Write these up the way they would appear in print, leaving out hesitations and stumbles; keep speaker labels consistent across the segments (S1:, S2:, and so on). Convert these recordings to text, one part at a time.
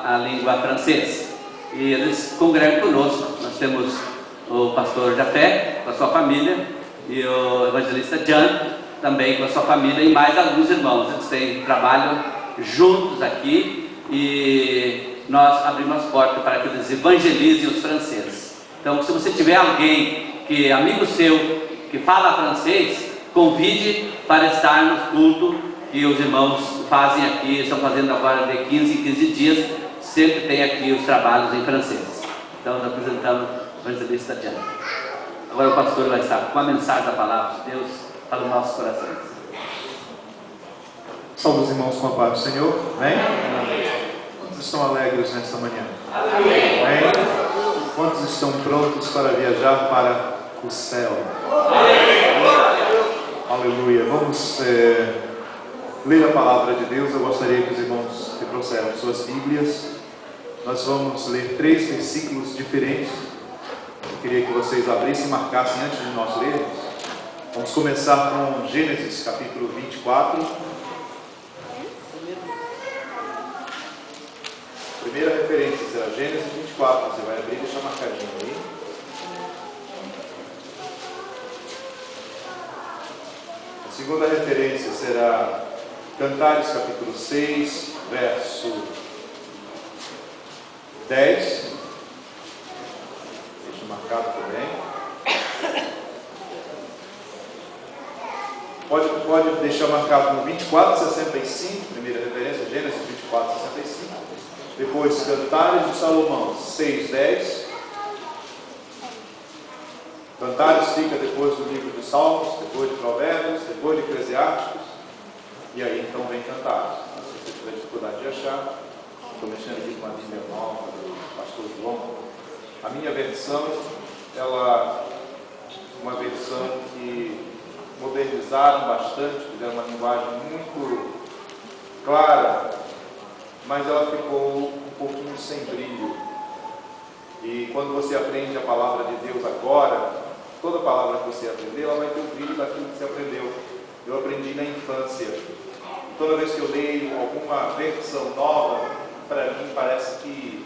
S1: a língua francesa. E eles congregam conosco. Nós temos o pastor Jafé com a sua família e o evangelista Jan também com a sua família e mais alguns irmãos. Eles trabalham juntos aqui e nós abrimos as portas para que eles evangelizem os franceses. Então, se você tiver alguém amigo seu que fala francês, convide para estar no culto que os irmãos fazem aqui. Estão fazendo agora de 15 em 15 dias. Sempre tem aqui os trabalhos em francês. Então, nós apresentamos o evangelista Jan. Agora o pastor vai estar com a mensagem da palavra de Deus para os nossos corações.
S2: Saúde os irmãos com a paz do Senhor. Amém? Quantos estão alegres nesta manhã? Amém? Quantos estão prontos para viajar para o céu? Aleluia. Vamos ler a palavra de Deus. Eu gostaria que os irmãos que trouxeram suas Bíblias, nós vamos ler 3 versículos diferentes. Eu queria que vocês abrissem e marcassem antes de nós lermos. Vamos começar com Gênesis capítulo 24. Primeira referência será Gênesis 24. Você vai abrir e deixar marcadinho aí. A segunda referência será Cantares capítulo 6, verso 10. Deixa marcado também. Pode deixar marcado no 24:65, primeira referência, Gênesis 24:65. Depois, Cantares de Salomão 6:10. Cantares fica depois do livro de Salmos, depois de Provérbios, depois de Eclesiásticos. E aí então vem Cantares. Se você tiver dificuldade de achar, estou mexendo aqui com a Bíblia nova do pastor João. A minha versão, ela é uma versão que modernizaram bastante, fizeram uma linguagem muito clara, mas ela ficou um pouquinho sem brilho. E quando você aprende a palavra de Deus agora, toda palavra que você aprender, ela vai ter o brilho daquilo que você aprendeu. Eu aprendi na infância. Toda vez que eu leio alguma versão nova, para mim parece que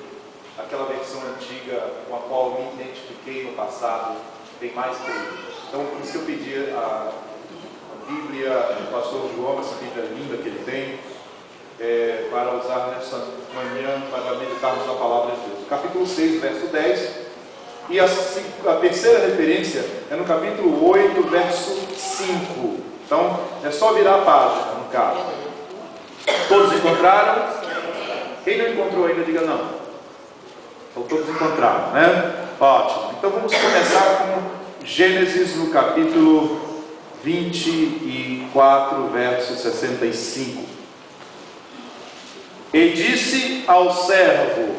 S2: aquela versão antiga com a qual eu me identifiquei no passado tem mais brilho. Então, por isso que eu pedi a Bíblia do pastor João, essa Bíblia linda que ele tem, para usar nessa manhã, para meditarmos na palavra de Deus. Capítulo 6, verso 10. E a terceira referência é no capítulo 8, verso 5. Então, é só virar a página, no caso. Todos encontraram? Quem não encontrou ainda, diga não. Então, todos encontraram, né? Ótimo. Então, vamos começar com Gênesis no capítulo 24, verso 65. E disse ao servo: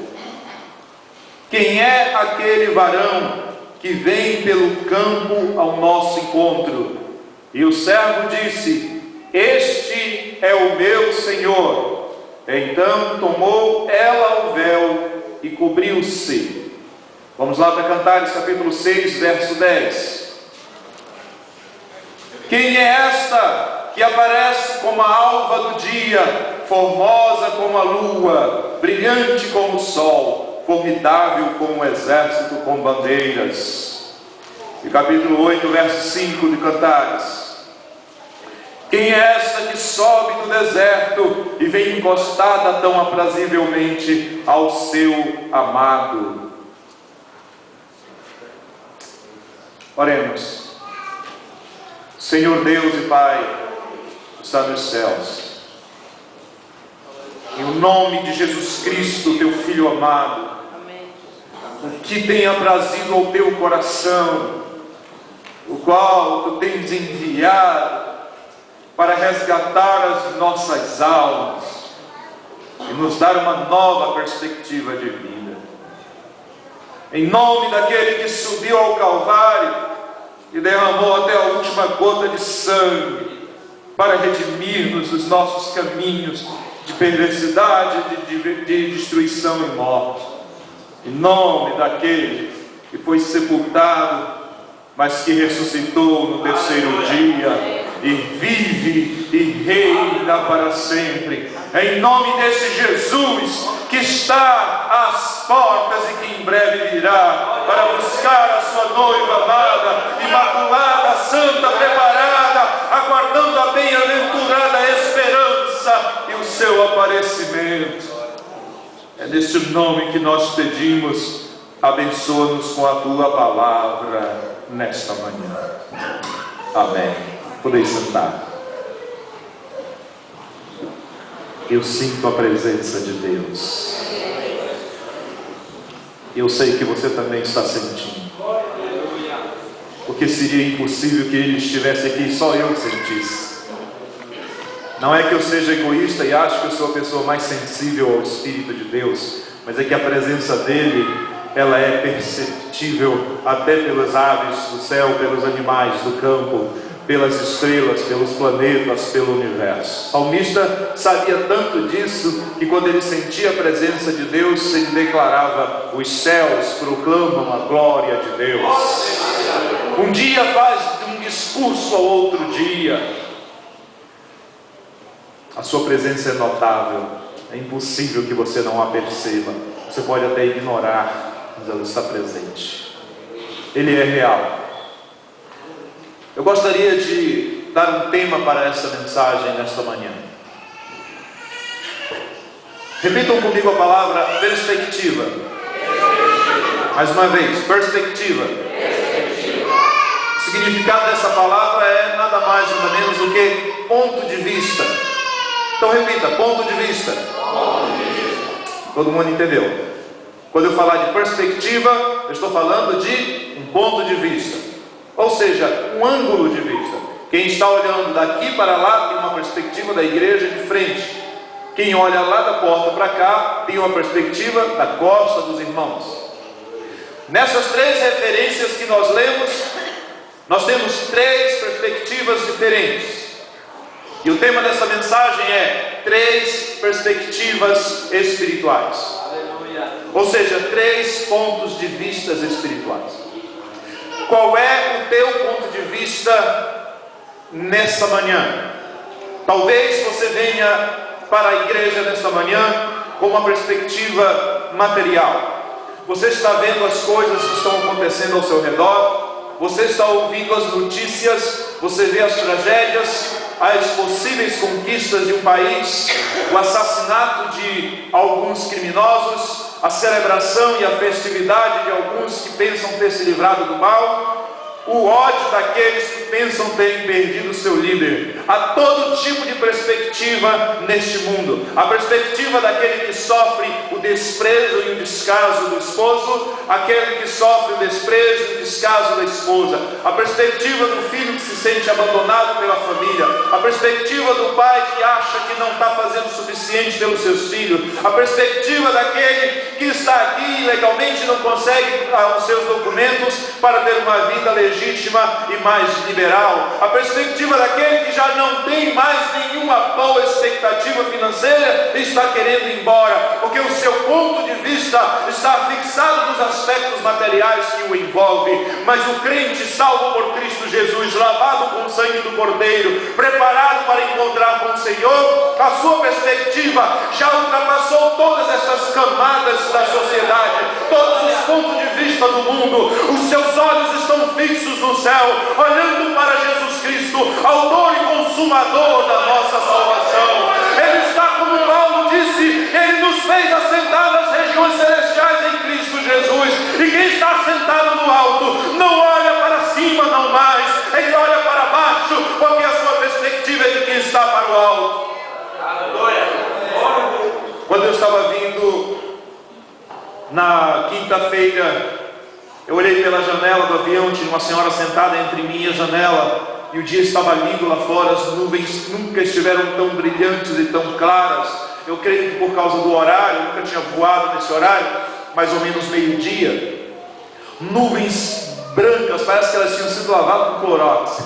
S2: quem é aquele varão que vem pelo campo ao nosso encontro? E o servo disse: este é o meu senhor. Então tomou ela o véu e cobriu-se. Vamos lá para Cantares capítulo 6, verso 10. Quem é esta que aparece como a alva do dia, formosa como a lua, brilhante como o sol, formidável como um exército com bandeiras? E capítulo 8, verso 5 de Cantares. Quem é esta que sobe do deserto e vem encostada tão aprazivelmente ao seu amado? Oremos. Senhor Deus e Pai, que está nos céus, em nome de Jesus Cristo, teu Filho amado, o que tem aprazido ao teu coração, o qual tu tens enviado para resgatar as nossas almas e nos dar uma nova perspectiva de vida. Em nome daquele que subiu ao Calvário e derramou até a última gota de sangue para redimir-nos dos nossos caminhos de perversidade, de destruição e morte. Em nome daquele que foi sepultado, mas que ressuscitou no terceiro dia e vive e reina para sempre. em nome desse Jesus que está às portas e que em breve virá para buscar a sua noiva amada, imaculada, santa, preparada, aguardando a bem-aventurada esperança e o seu aparecimento. É nesse nome que nós pedimos, abençoa-nos com a tua palavra nesta manhã. Amém. Podeis sentar. Eu sinto a presença de Deus. Eu sei que você também está sentindo. Porque seria impossível que Ele estivesse aqui e só eu sentisse. Não é que eu seja egoísta e acho que eu sou a pessoa mais sensível ao Espírito de Deus, mas é que a presença dEle, ela é perceptível até pelas aves do céu, pelos animais do campo, pelas estrelas, pelos planetas, pelo universo. O salmista sabia tanto disso que quando ele sentia a presença de Deus, ele declarava: os céus proclamam a glória de Deus. Um dia faz um discurso ao outro dia. A sua presença é notável. É impossível que você não a perceba. Você pode até ignorar, mas ela está presente. Ele é real. Eu gostaria de dar um tema para essa mensagem nesta manhã. Repitam comigo a palavra perspectiva. Mais uma vez, perspectiva. O significado dessa palavra é nada mais nada menos do que ponto de vista. Então repita, ponto de vista. Todo mundo entendeu? Quando eu falar de perspectiva, eu estou falando de um ponto de vista. Ou seja, um ângulo de vista. Quem está olhando daqui para lá tem uma perspectiva da igreja de frente. Quem olha lá da porta para cá tem uma perspectiva da costa dos irmãos. Nessas três referências que nós lemos, nós temos três perspectivas diferentes. E o tema dessa mensagem é três perspectivas espirituais. Ou seja, três pontos de vista espirituais. Qual é o teu ponto de vista nessa manhã? Talvez você venha para a igreja nesta manhã com uma perspectiva material. Você está vendo as coisas que estão acontecendo ao seu redor, você está ouvindo as notícias, você vê as tragédias, as possíveis conquistas de um país, o assassinato de alguns criminosos, a celebração e a festividade de alguns que pensam ter se livrado do mal, o ódio daqueles que pensam terem perdido o seu líder. Há todo tipo de perspectiva neste mundo. A perspectiva daquele que sofre o desprezo e o descaso do esposo, aquele que sofre o desprezo e o descaso da esposa, a perspectiva do filho que se sente abandonado pela família, a perspectiva do pai que acha que não está fazendo o suficiente pelos seus filhos, a perspectiva daquele que está aqui ilegalmente e não consegue os seus documentos para ter uma vida legítima e mais liberal, a perspectiva daquele que já não tem mais nenhuma boa expectativa financeira e está querendo ir embora, porque o seu ponto de vista está fixado nos aspectos materiais que o envolvem. Mas o crente salvo por Cristo Jesus, lavado com o sangue do Cordeiro, preparado para encontrar com o Senhor, a sua perspectiva já ultrapassou todas essas camadas da sociedade, todos os pontos de vista do mundo. Os seus olhos estão fixos no céu, olhando para Jesus Cristo, autor e consumador da nossa salvação. Ele está, como Paulo disse, Ele nos fez assentar nas regiões celestiais em Cristo Jesus. E quem está sentado no alto não olha para cima, não mais, ele olha para baixo, porque a sua perspectiva é de quem está para o alto. Quando eu estava vindo na quinta-feira, eu olhei pela janela do avião, tinha uma senhora sentada entre mim e a janela, e o dia estava lindo lá fora, as nuvens nunca estiveram tão brilhantes e tão claras. Eu creio que por causa do horário, eu nunca tinha voado nesse horário, mais ou menos meio-dia. Nuvens brancas, parece que elas tinham sido lavadas com clorox.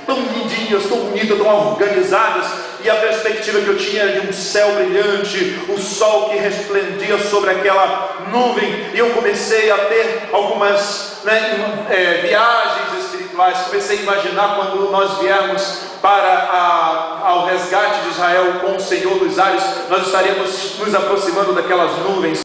S2: Tão lindinhas, tão bonitas, tão organizadas. E a perspectiva que eu tinha era de um céu brilhante, o sol que resplendia sobre aquela nuvem. E eu comecei a ter algumas viagens espirituais espirituais. Comecei a imaginar quando nós viermos ao resgate de Israel com o Senhor dos ares, nós estaremos nos aproximando daquelas nuvens.